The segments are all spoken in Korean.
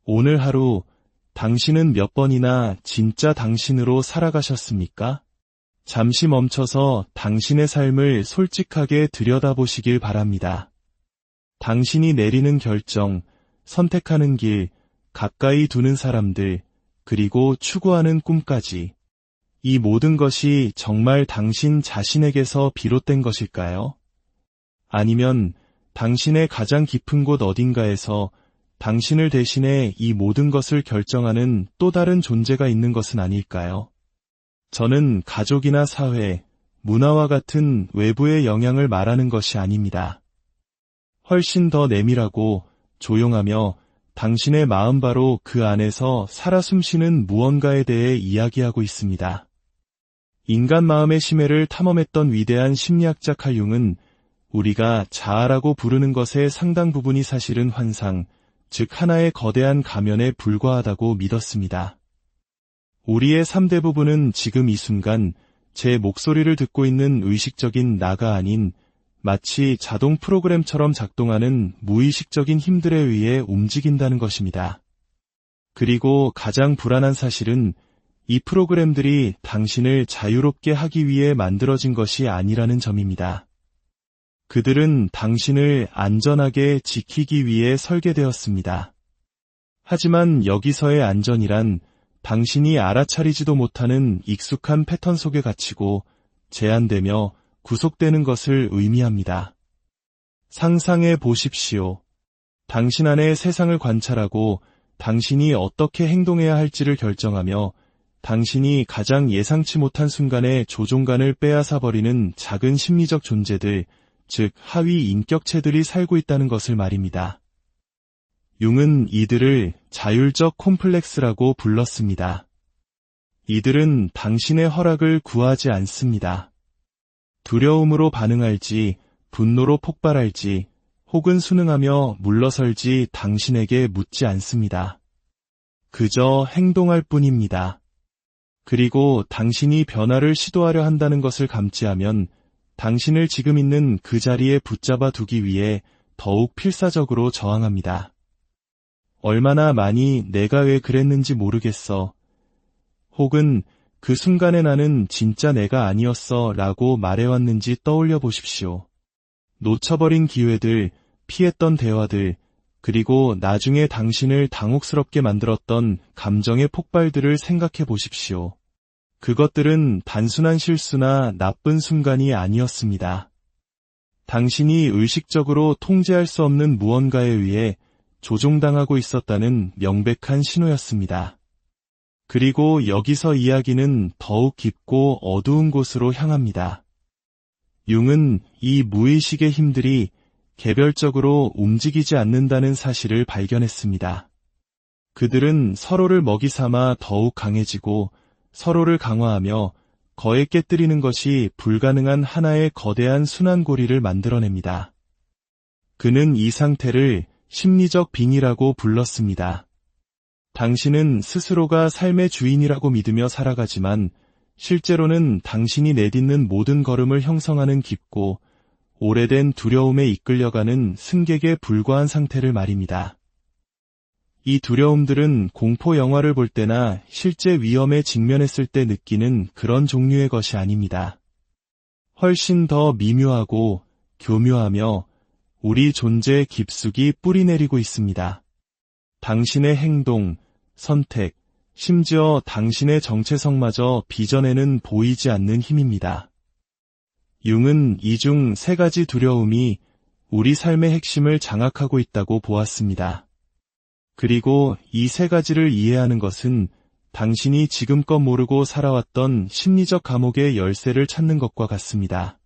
오늘 하루 당신은 몇 번이나 진짜 당신으로 살아가셨습니까? 잠시 멈춰서 당신의 삶을 솔직하게 들여다보시길 바랍니다. 당신이 내리는 결정, 선택하는 길, 가까이 두는 사람들, 그리고 추구하는 꿈까지. 이 모든 것이 정말 당신 자신에게서 비롯된 것일까요? 아니면 당신의 가장 깊은 곳 어딘가에서 당신을 대신해 이 모든 것을 결정하는 또 다른 존재가 있는 것은 아닐까요? 저는 가족이나 사회, 문화와 같은 외부의 영향을 말하는 것이 아닙니다. 훨씬 더 내밀하고 조용하며 당신의 마음 바로 그 안에서 살아 숨쉬는 무언가에 대해 이야기하고 있습니다. 인간 마음의 심해를 탐험했던 위대한 심리학자 칼 융은 우리가 자아라고 부르는 것의 상당 부분이 사실은 환상, 즉 하나의 거대한 가면에 불과하다고 믿었습니다. 우리의 삶 대부분은 지금 이 순간 제 목소리를 듣고 있는 의식적인 나가 아닌 마치 자동 프로그램처럼 작동하는 무의식적인 힘들에 의해 움직인다는 것입니다. 그리고 가장 불안한 사실은 이 프로그램들이 당신을 자유롭게 하기 위해 만들어진 것이 아니라는 점입니다. 그들은 당신을 안전하게 지키기 위해 설계되었습니다. 하지만 여기서의 안전이란 당신이 알아차리지도 못하는 익숙한 패턴 속에 갇히고 제한되며 구속되는 것을 의미합니다. 상상해 보십시오. 당신 안의 세상을 관찰하고 당신이 어떻게 행동해야 할지를 결정하며 당신이 가장 예상치 못한 순간에 조종관을 빼앗아버리는 작은 심리적 존재들, 즉 하위 인격체들이 살고 있다는 것을 말입니다. 융은 이들을 자율적 콤플렉스라고 불렀습니다. 이들은 당신의 허락을 구하지 않습니다. 두려움으로 반응할지, 분노로 폭발할지, 혹은 순응하며 물러설지 당신에게 묻지 않습니다. 그저 행동할 뿐입니다. 그리고 당신이 변화를 시도하려 한다는 것을 감지하면 당신을 지금 있는 그 자리에 붙잡아 두기 위해 더욱 필사적으로 저항합니다. 얼마나 많이 내가 왜 그랬는지 모르겠어. 혹은 그 순간에 나는 진짜 내가 아니었어 라고 말해왔는지 떠올려 보십시오. 놓쳐버린 기회들, 피했던 대화들, 그리고 나중에 당신을 당혹스럽게 만들었던 감정의 폭발들을 생각해 보십시오. 그것들은 단순한 실수나 나쁜 순간이 아니었습니다. 당신이 의식적으로 통제할 수 없는 무언가에 의해 조종당하고 있었다는 명백한 신호였습니다. 그리고 여기서 이야기는 더욱 깊고 어두운 곳으로 향합니다. 융은 이 무의식의 힘들이 개별적으로 움직이지 않는다는 사실을 발견했습니다. 그들은 서로를 먹이 삼아 더욱 강해지고 서로를 강화하며 거에 깨뜨리는 것이 불가능한 하나의 거대한 순환고리를 만들어냅니다. 그는 이 상태를 심리적 빙의라고 불렀습니다. 당신은 스스로가 삶의 주인이라고 믿으며 살아가지만 실제로는 당신이 내딛는 모든 걸음을 형성하는 깊고 오래된 두려움에 이끌려가는 승객에 불과한 상태를 말입니다. 이 두려움들은 공포 영화를 볼 때나 실제 위험에 직면했을 때 느끼는 그런 종류의 것이 아닙니다. 훨씬 더 미묘하고 교묘하며 우리 존재의 깊숙이 뿌리내리고 있습니다. 당신의 행동, 선택, 심지어 당신의 정체성마저 빚어내는 보이지 않는 힘입니다. 융은 이 중 세 가지 두려움이 우리 삶의 핵심을 장악하고 있다고 보았습니다. 그리고 이 세 가지를 이해하는 것은 당신이 지금껏 모르고 살아왔던 심리적 감옥의 열쇠를 찾는 것과 같습니다.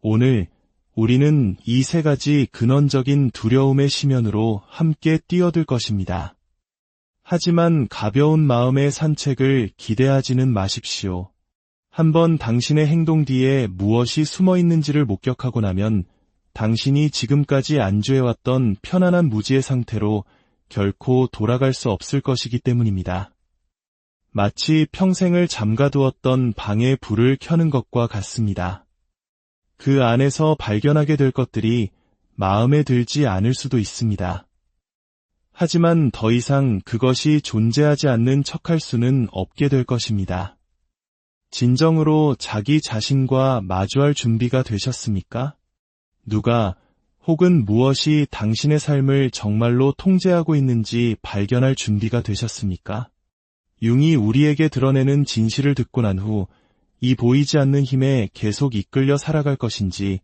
오늘 우리는 이 세 가지 근원적인 두려움의 심연으로 함께 뛰어들 것입니다. 하지만 가벼운 마음의 산책을 기대하지는 마십시오. 한번 당신의 행동 뒤에 무엇이 숨어 있는지를 목격하고 나면 당신이 지금까지 안주해왔던 편안한 무지의 상태로 결코 돌아갈 수 없을 것이기 때문입니다. 마치 평생을 잠가두었던 방에 불을 켜는 것과 같습니다. 그 안에서 발견하게 될 것들이 마음에 들지 않을 수도 있습니다. 하지만 더 이상 그것이 존재하지 않는 척할 수는 없게 될 것입니다. 진정으로 자기 자신과 마주할 준비가 되셨습니까? 누가 혹은 무엇이 당신의 삶을 정말로 통제하고 있는지 발견할 준비가 되셨습니까? 융이 우리에게 드러내는 진실을 듣고 난 후 이 보이지 않는 힘에 계속 이끌려 살아갈 것인지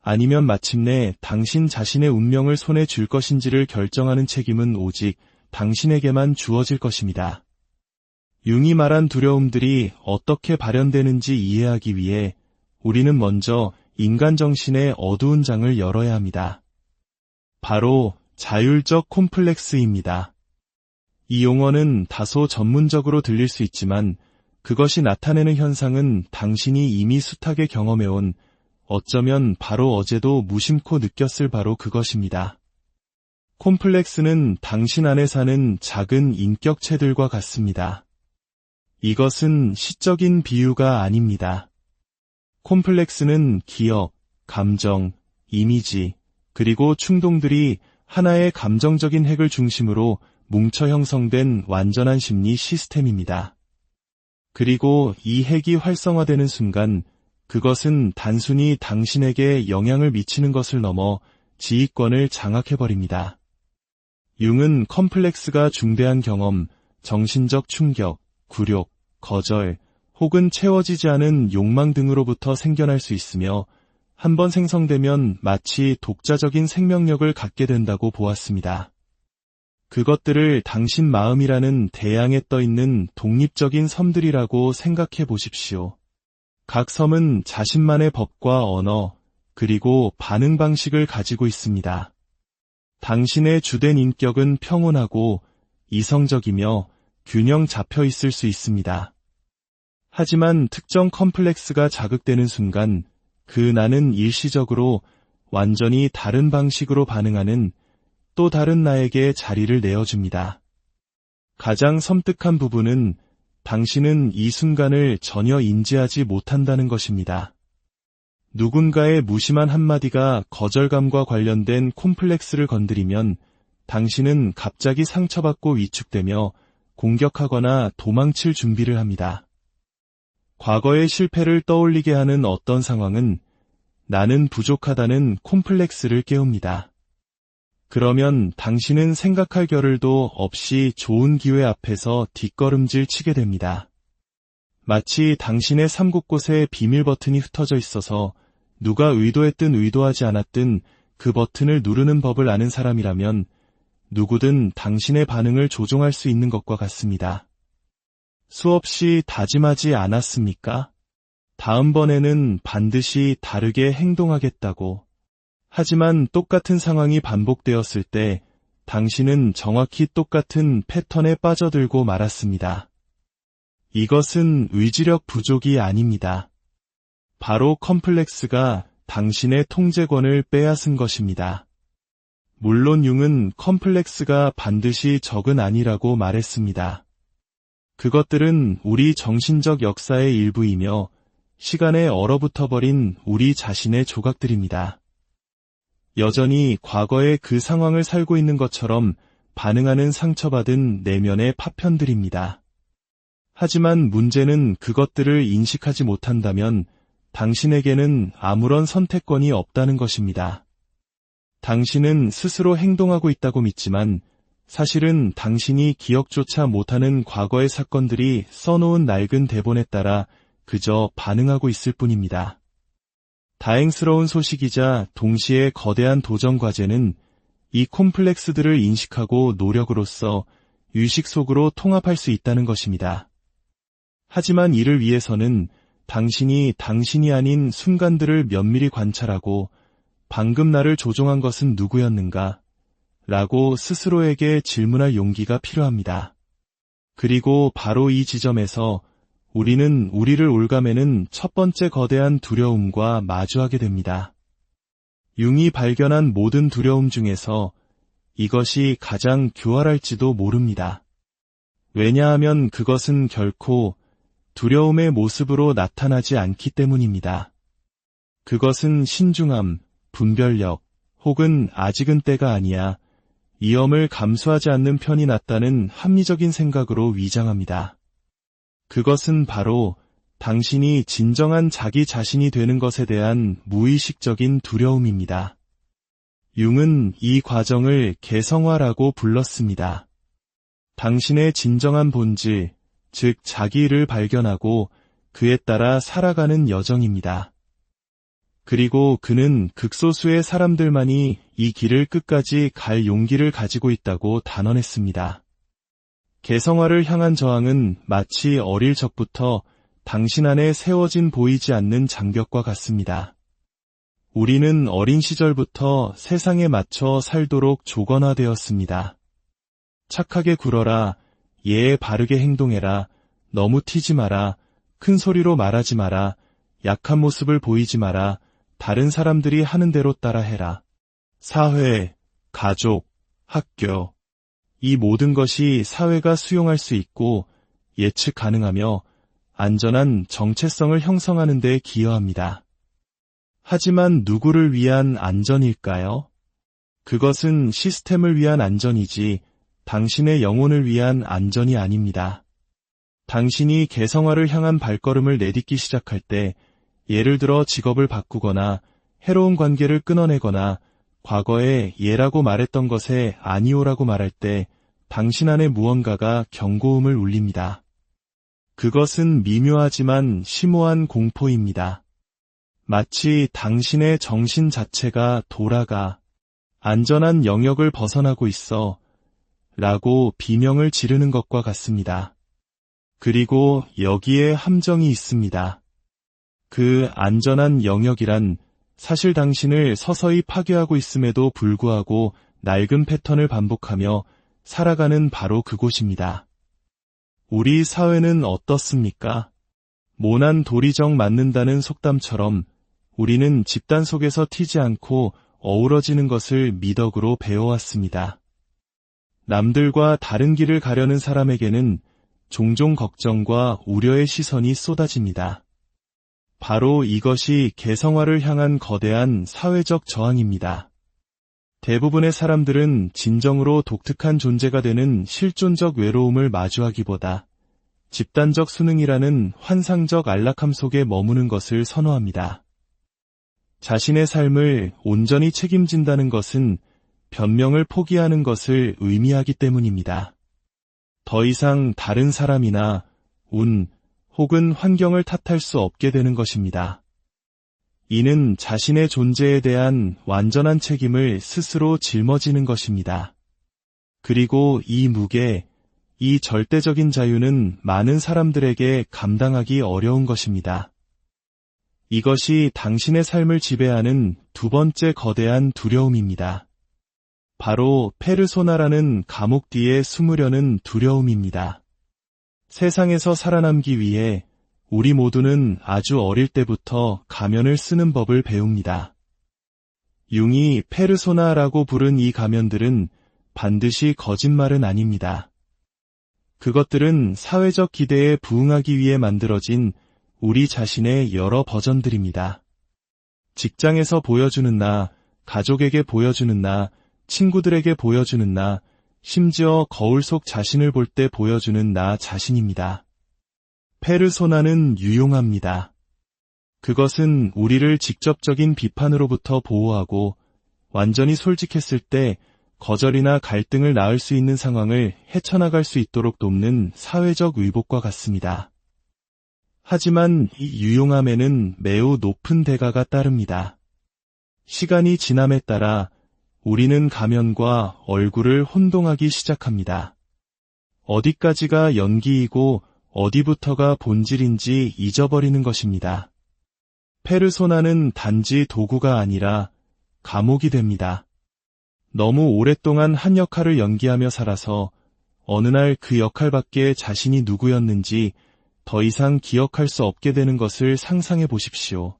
아니면 마침내 당신 자신의 운명을 손에 쥘 것인지를 결정하는 책임은 오직 당신에게만 주어질 것입니다. 융이 말한 두려움들이 어떻게 발현되는지 이해하기 위해 우리는 먼저 인간 정신의 어두운 장을 열어야 합니다. 바로 자율적 콤플렉스입니다. 이 용어는 다소 전문적으로 들릴 수 있지만 그것이 나타내는 현상은 당신이 이미 숱하게 경험해온 어쩌면 바로 어제도 무심코 느꼈을 바로 그것입니다. 콤플렉스는 당신 안에 사는 작은 인격체들과 같습니다. 이것은 시적인 비유가 아닙니다. 콤플렉스는 기억, 감정, 이미지, 그리고 충동들이 하나의 감정적인 핵을 중심으로 뭉쳐 형성된 완전한 심리 시스템입니다. 그리고 이 핵이 활성화되는 순간 그것은 단순히 당신에게 영향을 미치는 것을 넘어 지휘권을 장악해버립니다. 융은 컴플렉스가 중대한 경험, 정신적 충격, 굴욕, 거절, 혹은 채워지지 않은 욕망 등으로부터 생겨날 수 있으며 한번 생성되면 마치 독자적인 생명력을 갖게 된다고 보았습니다. 그것들을 당신 마음이라는 대양에 떠있는 독립적인 섬들이라고 생각해 보십시오. 각 섬은 자신만의 법과 언어, 그리고 반응 방식을 가지고 있습니다. 당신의 주된 인격은 평온하고 이성적이며 균형 잡혀 있을 수 있습니다. 하지만 특정 컴플렉스가 자극되는 순간 그 나는 일시적으로 완전히 다른 방식으로 반응하는 또 다른 나에게 자리를 내어줍니다. 가장 섬뜩한 부분은 당신은 이 순간을 전혀 인지하지 못한다는 것입니다. 누군가의 무심한 한마디가 거절감과 관련된 콤플렉스를 건드리면 당신은 갑자기 상처받고 위축되며 공격하거나 도망칠 준비를 합니다. 과거의 실패를 떠올리게 하는 어떤 상황은 나는 부족하다는 콤플렉스를 깨웁니다. 그러면 당신은 생각할 겨를도 없이 좋은 기회 앞에서 뒷걸음질 치게 됩니다. 마치 당신의 삶 곳곳에 비밀 버튼이 흩어져 있어서 누가 의도했든 의도하지 않았든 그 버튼을 누르는 법을 아는 사람이라면 누구든 당신의 반응을 조종할 수 있는 것과 같습니다. 수없이 다짐하지 않았습니까? 다음번에는 반드시 다르게 행동하겠다고. 하지만 똑같은 상황이 반복되었을 때 당신은 정확히 똑같은 패턴에 빠져들고 말았습니다. 이것은 의지력 부족이 아닙니다. 바로 컴플렉스가 당신의 통제권을 빼앗은 것입니다. 물론 융은 컴플렉스가 반드시 적은 아니라고 말했습니다. 그것들은 우리 정신적 역사의 일부이며 시간에 얼어붙어버린 우리 자신의 조각들입니다. 여전히 과거의 그 상황을 살고 있는 것처럼 반응하는 상처받은 내면의 파편들입니다. 하지만 문제는 그것들을 인식하지 못한다면 당신에게는 아무런 선택권이 없다는 것입니다. 당신은 스스로 행동하고 있다고 믿지만 사실은 당신이 기억조차 못하는 과거의 사건들이 써놓은 낡은 대본에 따라 그저 반응하고 있을 뿐입니다. 다행스러운 소식이자 동시에 거대한 도전 과제는 이 콤플렉스들을 인식하고 노력으로써 의식 속으로 통합할 수 있다는 것입니다. 하지만 이를 위해서는 당신이 당신이 아닌 순간들을 면밀히 관찰하고 방금 나를 조종한 것은 누구였는가? 라고 스스로에게 질문할 용기가 필요합니다. 그리고 바로 이 지점에서 우리는 우리를 옭아매는 첫 번째 거대한 두려움과 마주하게 됩니다. 융이 발견한 모든 두려움 중에서 이것이 가장 교활할지도 모릅니다. 왜냐하면 그것은 결코 두려움의 모습으로 나타나지 않기 때문입니다. 그것은 신중함, 분별력, 혹은 아직은 때가 아니야, 위험을 감수하지 않는 편이 낫다는 합리적인 생각으로 위장합니다. 그것은 바로 당신이 진정한 자기 자신이 되는 것에 대한 무의식적인 두려움입니다. 융은 이 과정을 개성화라고 불렀습니다. 당신의 진정한 본질, 즉 자기를 발견하고 그에 따라 살아가는 여정입니다. 그리고 그는 극소수의 사람들만이 이 길을 끝까지 갈 용기를 가지고 있다고 단언했습니다. 개성화를 향한 저항은 마치 어릴 적부터 당신 안에 세워진 보이지 않는 장벽과 같습니다. 우리는 어린 시절부터 세상에 맞춰 살도록 조건화되었습니다. 착하게 굴어라, 예에 바르게 행동해라, 너무 튀지 마라, 큰 소리로 말하지 마라, 약한 모습을 보이지 마라, 다른 사람들이 하는 대로 따라해라. 사회, 가족, 학교, 이 모든 것이 사회가 수용할 수 있고 예측 가능하며 안전한 정체성을 형성하는 데 기여합니다. 하지만 누구를 위한 안전일까요? 그것은 시스템을 위한 안전이지 당신의 영혼을 위한 안전이 아닙니다. 당신이 개성화를 향한 발걸음을 내딛기 시작할 때, 예를 들어 직업을 바꾸거나 해로운 관계를 끊어내거나 과거에 예라고 말했던 것에 아니오라고 말할 때 당신 안에 무언가가 경고음을 울립니다. 그것은 미묘하지만 심오한 공포입니다. 마치 당신의 정신 자체가 돌아가 안전한 영역을 벗어나고 있어 라고 비명을 지르는 것과 같습니다. 그리고 여기에 함정이 있습니다. 그 안전한 영역이란 사실 당신을 서서히 파괴하고 있음에도 불구하고 낡은 패턴을 반복하며 살아가는 바로 그곳입니다. 우리 사회는 어떻습니까? 모난 돌이 정 맞는다는 속담처럼 우리는 집단 속에서 튀지 않고 어우러지는 것을 미덕으로 배워왔습니다. 남들과 다른 길을 가려는 사람에게는 종종 걱정과 우려의 시선이 쏟아집니다. 바로 이것이 개성화를 향한 거대한 사회적 저항입니다. 대부분의 사람들은 진정으로 독특한 존재가 되는 실존적 외로움을 마주하기보다 집단적 수능이라는 환상적 안락함 속에 머무는 것을 선호합니다. 자신의 삶을 온전히 책임진다는 것은 변명을 포기하는 것을 의미하기 때문입니다. 더 이상 다른 사람이나 운 혹은 환경을 탓할 수 없게 되는 것입니다. 이는 자신의 존재에 대한 완전한 책임을 스스로 짊어지는 것입니다. 그리고 이 무게, 이 절대적인 자유는 많은 사람들에게 감당하기 어려운 것입니다. 이것이 당신의 삶을 지배하는 두 번째 거대한 두려움입니다. 바로 페르소나라는 감옥 뒤에 숨으려는 두려움입니다. 세상에서 살아남기 위해 우리 모두는 아주 어릴 때부터 가면을 쓰는 법을 배웁니다. 융이 페르소나라고 부른 이 가면들은 반드시 거짓말은 아닙니다. 그것들은 사회적 기대에 부응하기 위해 만들어진 우리 자신의 여러 버전들입니다. 직장에서 보여주는 나, 가족에게 보여주는 나, 친구들에게 보여주는 나, 심지어 거울 속 자신을 볼 때 보여주는 나 자신입니다. 페르소나는 유용합니다. 그것은 우리를 직접적인 비판으로부터 보호하고 완전히 솔직했을 때 거절이나 갈등을 낳을 수 있는 상황을 헤쳐나갈 수 있도록 돕는 사회적 의복과 같습니다. 하지만 이 유용함에는 매우 높은 대가가 따릅니다. 시간이 지남에 따라 우리는 가면과 얼굴을 혼동하기 시작합니다. 어디까지가 연기이고 어디부터가 본질인지 잊어버리는 것입니다. 페르소나는 단지 도구가 아니라 감옥이 됩니다. 너무 오랫동안 한 역할을 연기하며 살아서 어느 날 그 역할밖에 자신이 누구였는지 더 이상 기억할 수 없게 되는 것을 상상해 보십시오.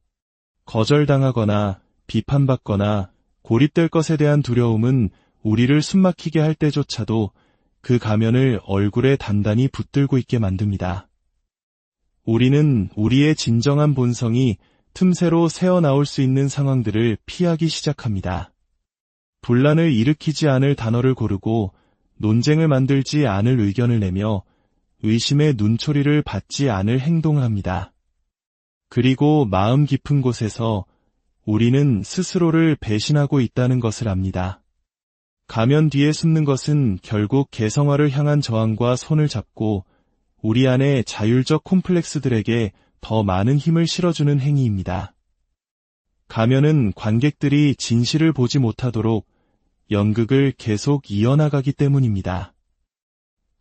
거절당하거나 비판받거나 고립될 것에 대한 두려움은 우리를 숨막히게 할 때조차도 그 가면을 얼굴에 단단히 붙들고 있게 만듭니다. 우리는 우리의 진정한 본성이 틈새로 새어나올 수 있는 상황들을 피하기 시작합니다. 분란을 일으키지 않을 단어를 고르고 논쟁을 만들지 않을 의견을 내며 의심의 눈초리를 받지 않을 행동을 합니다. 그리고 마음 깊은 곳에서 우리는 스스로를 배신하고 있다는 것을 압니다. 가면 뒤에 숨는 것은 결국 개성화를 향한 저항과 손을 잡고 우리 안의 자율적 콤플렉스들에게 더 많은 힘을 실어주는 행위입니다. 가면은 관객들이 진실을 보지 못하도록 연극을 계속 이어나가기 때문입니다.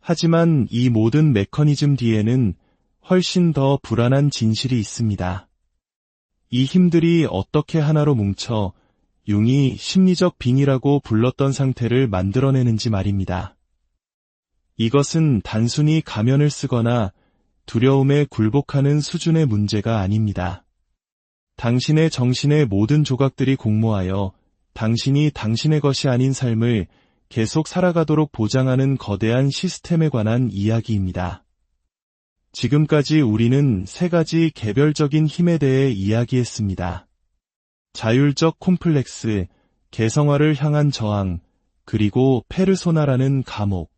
하지만 이 모든 메커니즘 뒤에는 훨씬 더 불안한 진실이 있습니다. 이 힘들이 어떻게 하나로 뭉쳐 융이 심리적 빙이라고 불렀던 상태를 만들어내는지 말입니다. 이것은 단순히 가면을 쓰거나 두려움에 굴복하는 수준의 문제가 아닙니다. 당신의 정신의 모든 조각들이 공모하여 당신이 당신의 것이 아닌 삶을 계속 살아가도록 보장하는 거대한 시스템에 관한 이야기입니다. 지금까지 우리는 세 가지 개별적인 힘에 대해 이야기했습니다. 자율적 콤플렉스, 개성화를 향한 저항, 그리고 페르소나라는 감옥.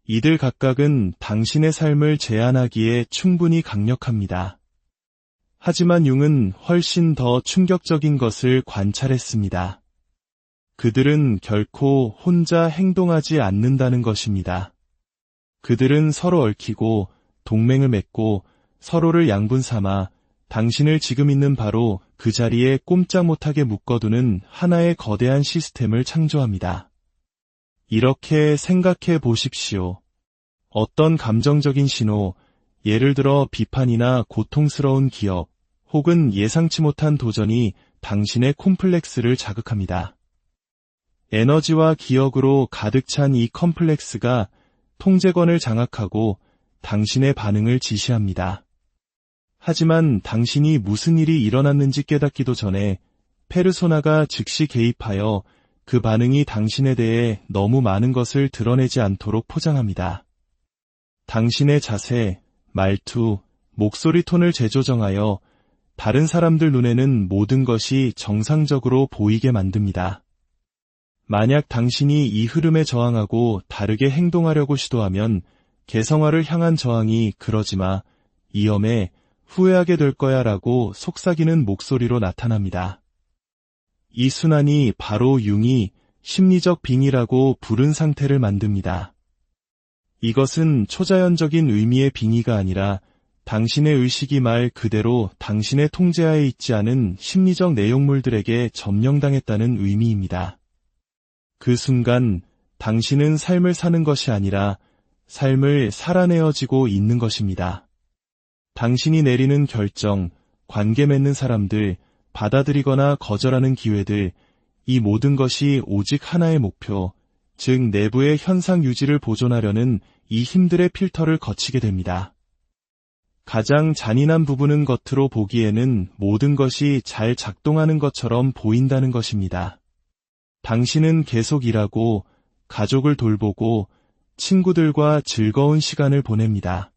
이들 각각은 당신의 삶을 제한하기에 충분히 강력합니다. 하지만 융은 훨씬 더 충격적인 것을 관찰했습니다. 그들은 결코 혼자 행동하지 않는다는 것입니다. 그들은 서로 얽히고 동맹을 맺고 서로를 양분 삼아 당신을 지금 있는 바로 그 자리에 꼼짝 못하게 묶어두는 하나의 거대한 시스템을 창조합니다. 이렇게 생각해 보십시오. 어떤 감정적인 신호, 예를 들어 비판이나 고통스러운 기억, 혹은 예상치 못한 도전이 당신의 콤플렉스를 자극합니다. 에너지와 기억으로 가득 찬 이 컴플렉스가 통제권을 장악하고 당신의 반응을 지시합니다. 하지만 당신이 무슨 일이 일어났는지 깨닫기도 전에 페르소나가 즉시 개입하여 그 반응이 당신에 대해 너무 많은 것을 드러내지 않도록 포장합니다. 당신의 자세, 말투, 목소리 톤을 재조정하여 다른 사람들 눈에는 모든 것이 정상적으로 보이게 만듭니다. 만약 당신이 이 흐름에 저항하고 다르게 행동하려고 시도하면 개성화를 향한 저항이 그러지 마, 위험해, 후회하게 될 거야 라고 속삭이는 목소리로 나타납니다. 이 순환이 바로 융이 심리적 빙의라고 부른 상태를 만듭니다. 이것은 초자연적인 의미의 빙의가 아니라 당신의 의식이 말 그대로 당신의 통제하에 있지 않은 심리적 내용물들에게 점령당했다는 의미입니다. 그 순간 당신은 삶을 사는 것이 아니라 삶을 살아내어지고 있는 것입니다. 당신이 내리는 결정, 관계 맺는 사람들, 받아들이거나 거절하는 기회들, 이 모든 것이 오직 하나의 목표, 즉 내부의 현상 유지를 보존하려는 이 힘들의 필터를 거치게 됩니다. 가장 잔인한 부분은 겉으로 보기에는 모든 것이 잘 작동하는 것처럼 보인다는 것입니다. 당신은 계속 일하고 가족을 돌보고 친구들과 즐거운 시간을 보냅니다.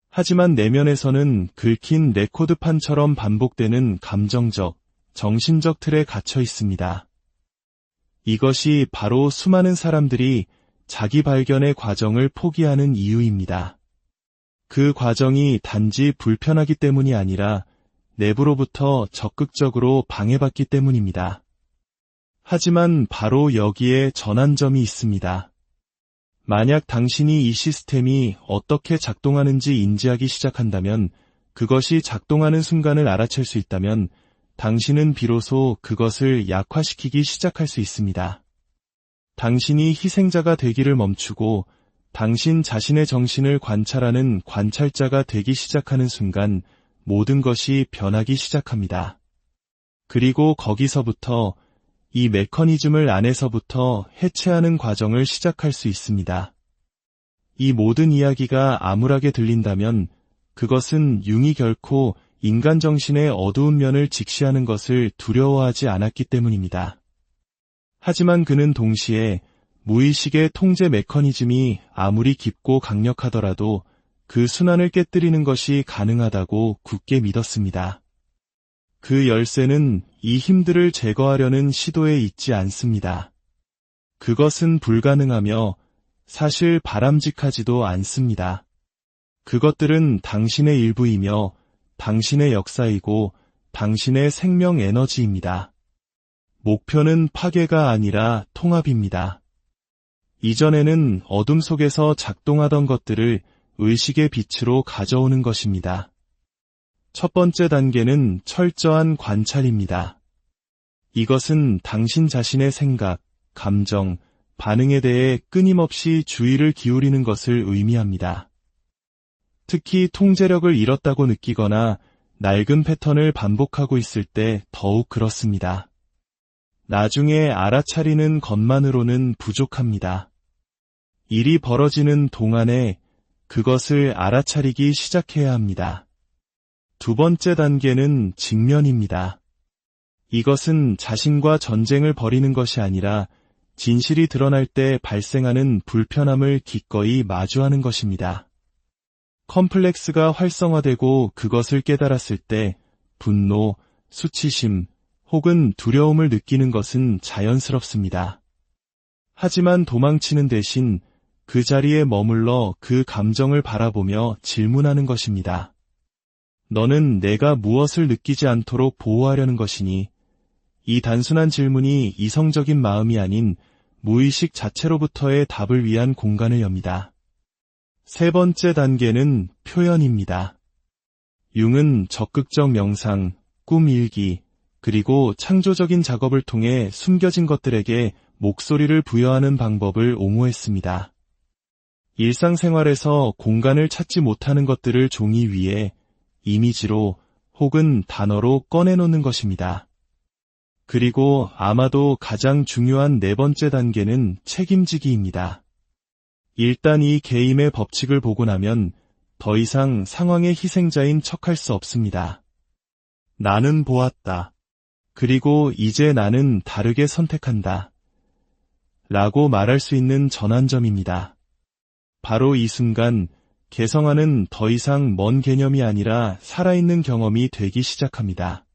하지만 내면에서는 긁힌 레코드판처럼 반복되는 감정적, 정신적 틀에 갇혀 있습니다. 이것이 바로 수많은 사람들이 자기 발견의 과정을 포기하는 이유입니다. 그 과정이 단지 불편하기 때문이 아니라 내부로부터 적극적으로 방해받기 때문입니다. 하지만 바로 여기에 전환점이 있습니다. 만약 당신이 이 시스템이 어떻게 작동하는지 인지하기 시작한다면, 그것이 작동하는 순간을 알아챌 수 있다면, 당신은 비로소 그것을 약화시키기 시작할 수 있습니다. 당신이 희생자가 되기를 멈추고 당신 자신의 정신을 관찰하는 관찰자가 되기 시작하는 순간 모든 것이 변하기 시작합니다. 그리고 거기서부터 이 메커니즘을 안에서부터 해체하는 과정을 시작할 수 있습니다. 이 모든 이야기가 암울하게 들린다면 그것은 융이 결코 인간 정신의 어두운 면을 직시하는 것을 두려워하지 않았기 때문입니다. 하지만 그는 동시에 무의식의 통제 메커니즘이 아무리 깊고 강력하더라도 그 순환을 깨뜨리는 것이 가능하다고 굳게 믿었습니다. 그 열쇠는 이 힘들을 제거하려는 시도에 있지 않습니다. 그것은 불가능하며 사실 바람직하지도 않습니다. 그것들은 당신의 일부이며 당신의 역사이고 당신의 생명 에너지입니다. 목표는 파괴가 아니라 통합입니다. 이전에는 어둠 속에서 작동하던 것들을 의식의 빛으로 가져오는 것입니다. 첫 번째 단계는 철저한 관찰입니다. 이것은 당신 자신의 생각, 감정, 반응에 대해 끊임없이 주의를 기울이는 것을 의미합니다. 특히 통제력을 잃었다고 느끼거나 낡은 패턴을 반복하고 있을 때 더욱 그렇습니다. 나중에 알아차리는 것만으로는 부족합니다. 일이 벌어지는 동안에 그것을 알아차리기 시작해야 합니다. 두 번째 단계는 직면입니다. 이것은 자신과 전쟁을 벌이는 것이 아니라 진실이 드러날 때 발생하는 불편함을 기꺼이 마주하는 것입니다. 컴플렉스가 활성화되고 그것을 깨달았을 때 분노, 수치심 혹은 두려움을 느끼는 것은 자연스럽습니다. 하지만 도망치는 대신 그 자리에 머물러 그 감정을 바라보며 질문하는 것입니다. 너는 내가 무엇을 느끼지 않도록 보호하려는 것이니? 이 단순한 질문이 이성적인 마음이 아닌 무의식 자체로부터의 답을 위한 공간을 엽니다. 세 번째 단계는 표현입니다. 융은 적극적 명상, 꿈 일기, 그리고 창조적인 작업을 통해 숨겨진 것들에게 목소리를 부여하는 방법을 옹호했습니다. 일상생활에서 공간을 찾지 못하는 것들을 종이 위에 이미지로 혹은 단어로 꺼내놓는 것입니다. 그리고 아마도 가장 중요한 네 번째 단계는 책임지기입니다. 일단 이 게임의 법칙을 보고 나면 더 이상 상황의 희생자인 척할 수 없습니다. 나는 보았다. 그리고 이제 나는 다르게 선택한다. 라고 말할 수 있는 전환점입니다. 바로 이 순간 개성화는 더 이상 먼 개념이 아니라 살아있는 경험이 되기 시작합니다.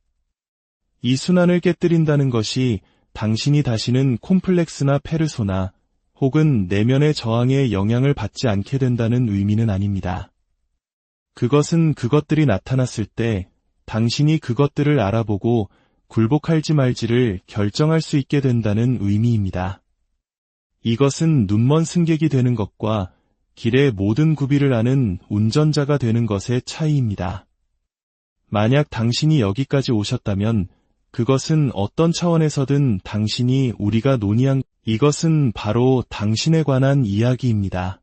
이 순환을 깨뜨린다는 것이 당신이 다시는 콤플렉스나 페르소나 혹은 내면의 저항에 영향을 받지 않게 된다는 의미는 아닙니다. 그것은 그것들이 나타났을 때 당신이 그것들을 알아보고 굴복할지 말지를 결정할 수 있게 된다는 의미입니다. 이것은 눈먼 승객이 되는 것과 길의 모든 구비를 아는 운전자가 되는 것의 차이입니다. 만약 당신이 여기까지 오셨다면 그것은 어떤 차원에서든 당신이 우리가 논의한 이것은 바로 당신에 관한 이야기입니다.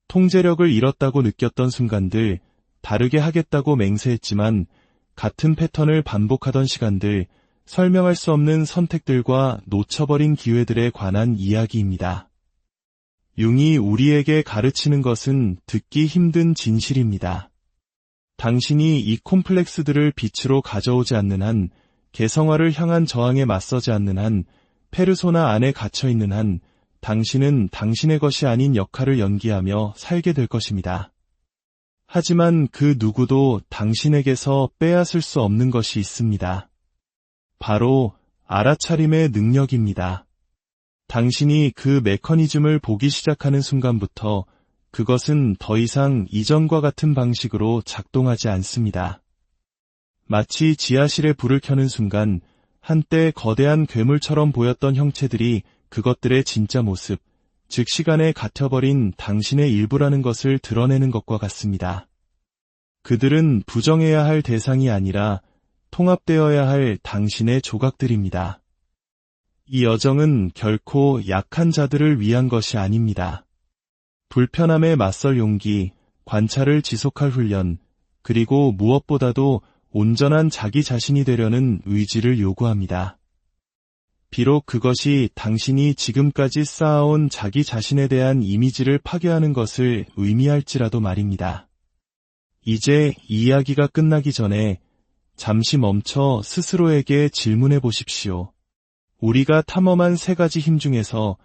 통제력을 잃었다고 느꼈던 순간들, 다르게 하겠다고 맹세했지만 같은 패턴을 반복하던 시간들, 설명할 수 없는 선택들과 놓쳐버린 기회들에 관한 이야기입니다. 융이 우리에게 가르치는 것은 듣기 힘든 진실입니다. 당신이 이 콤플렉스들을 빛으로 가져오지 않는 한, 개성화를 향한 저항에 맞서지 않는 한, 페르소나 안에 갇혀있는 한, 당신은 당신의 것이 아닌 역할을 연기하며 살게 될 것입니다. 하지만 그 누구도 당신에게서 빼앗을 수 없는 것이 있습니다. 바로 알아차림의 능력입니다. 당신이 그 메커니즘을 보기 시작하는 순간부터 그것은 더 이상 이전과 같은 방식으로 작동하지 않습니다. 마치 지하실에 불을 켜는 순간 한때 거대한 괴물처럼 보였던 형체들이 그것들의 진짜 모습, 즉 시간에 갇혀버린 당신의 일부라는 것을 드러내는 것과 같습니다. 그들은 부정해야 할 대상이 아니라 통합되어야 할 당신의 조각들입니다. 이 여정은 결코 약한 자들을 위한 것이 아닙니다. 불편함에 맞설 용기, 관찰을 지속할 훈련, 그리고 무엇보다도 온전한 자기 자신이 되려는 의지를 요구합니다. 비록 그것이 당신이 지금까지 쌓아온 자기 자신에 대한 이미지를 파괴하는 것을 의미할지라도 말입니다. 이제 이야기가 끝나기 전에 잠시 멈춰 스스로에게 질문해 보십시오. 우리가 탐험한 세 가지 힘 중에서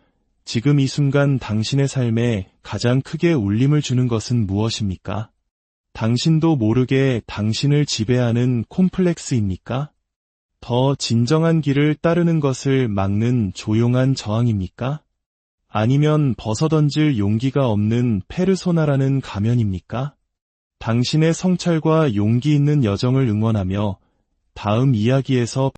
지금 이 순간 당신의 삶에 가장 크게 울림을 주는 것은 무엇입니까? 당신도 모르게 당신을 지배하는 콤플렉스입니까? 더 진정한 길을 따르는 것을 막는 조용한 저항입니까? 아니면 벗어던질 용기가 없는 페르소나라는 가면입니까? 당신의 성찰과 용기 있는 여정을 응원하며 다음 이야기에서